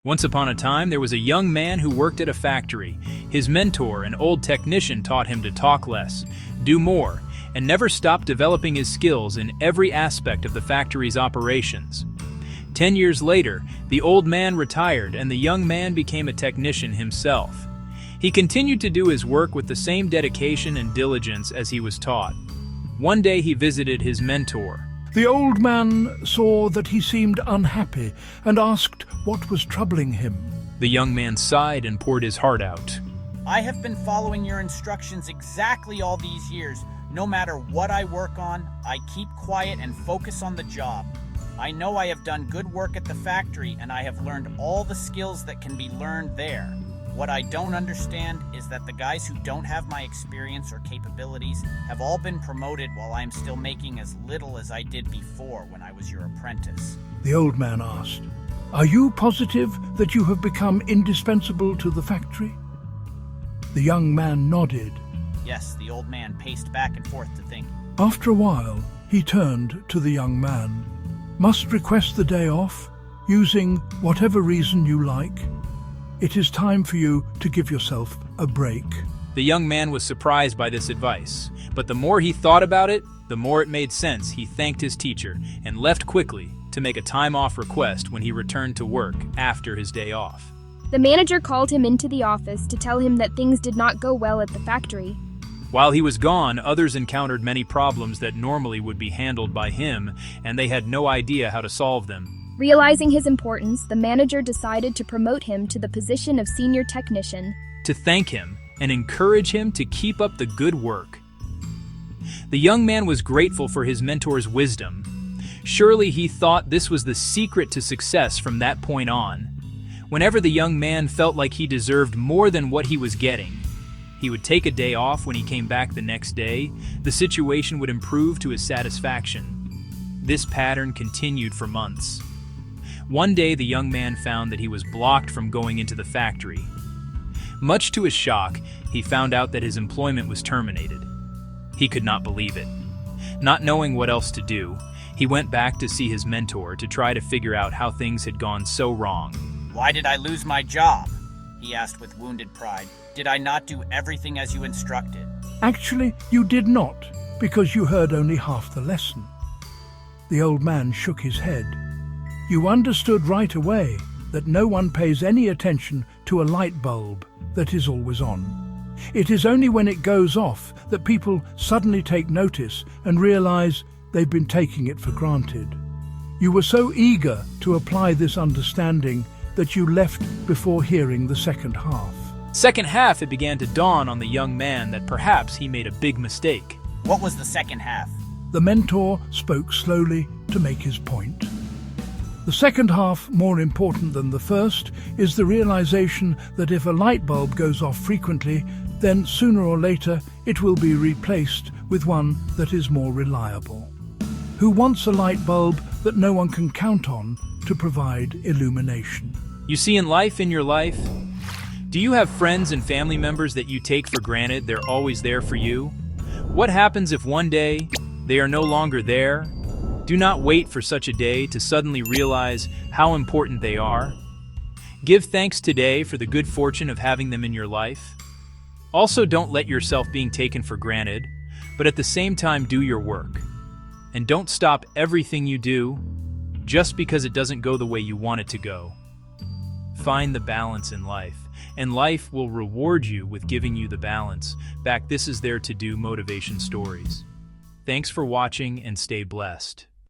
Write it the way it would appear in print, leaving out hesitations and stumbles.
Once upon a time, there was a young man who worked at a factory. His mentor, an old technician, taught him to talk less, do more, and never stop developing his skills in every aspect of the factory's operations. 10 years later, the old man retired and the young man became a technician himself. He continued to do his work with the same dedication and diligence as he was taught. One day he visited his mentor. The old man saw that he seemed unhappy and asked what was troubling him. The young man sighed and poured his heart out. I have been following your instructions exactly all these years. No matter what I work on, I keep quiet and focus on the job. I know I have done good work at the factory and I have learned all the skills that can be learned there. What I don't understand is that the guys who don't have my experience or capabilities have all been promoted while I am still making as little as I did before when I was your apprentice. The old man asked, "Are you positive that you have become indispensable to the factory?" The young man nodded. Yes, the old man paced back and forth to think. After a while, he turned to the young man. "Must request the day off, using whatever reason you like. It is time for you to give yourself a break." The young man was surprised by this advice, but the more he thought about it, the more it made sense. He thanked his teacher and left quickly to make a time-off request when he returned to work after his day off. The manager called him into the office to tell him that things did not go well at the factory. While he was gone, others encountered many problems that normally would be handled by him, and they had no idea how to solve them. Realizing his importance, the manager decided to promote him to the position of senior technician. To thank him and encourage him to keep up the good work. The young man was grateful for his mentor's wisdom. Surely he thought this was the secret to success from that point on. Whenever the young man felt like he deserved more than what he was getting, he would take a day off. When he came back the next day, the situation would improve to his satisfaction. This pattern continued for months. One day, the young man found that he was blocked from going into the factory. Much to his shock, he found out that his employment was terminated. He could not believe it. Not knowing what else to do, he went back to see his mentor to try to figure out how things had gone so wrong. Why did I lose my job? He asked with wounded pride. Did I not do everything as you instructed? Actually, you did not, because you heard only half the lesson. The old man shook his head. You understood right away that no one pays any attention to a light bulb that is always on. It is only when it goes off that people suddenly take notice and realize they've been taking it for granted. You were so eager to apply this understanding that you left before hearing the second half. Second half, it began to dawn on the young man that perhaps he made a big mistake. What was the second half? The mentor spoke slowly to make his point. The second half, more important than the first, is the realization that if a light bulb goes off frequently, then sooner or later it will be replaced with one that is more reliable. Who wants a light bulb that no one can count on to provide illumination? You see, in your life, do you have friends and family members that you take for granted they're always there for you? What happens if one day they are no longer there? Do not wait for such a day to suddenly realize how important they are. Give thanks today for the good fortune of having them in your life. Also, don't let yourself being taken for granted, but at the same time do your work. And don't stop everything you do just because it doesn't go the way you want it to go. Find the balance in life, and life will reward you with giving you the balance back. This is their To-Do Motivation Stories. Thanks for watching and stay blessed.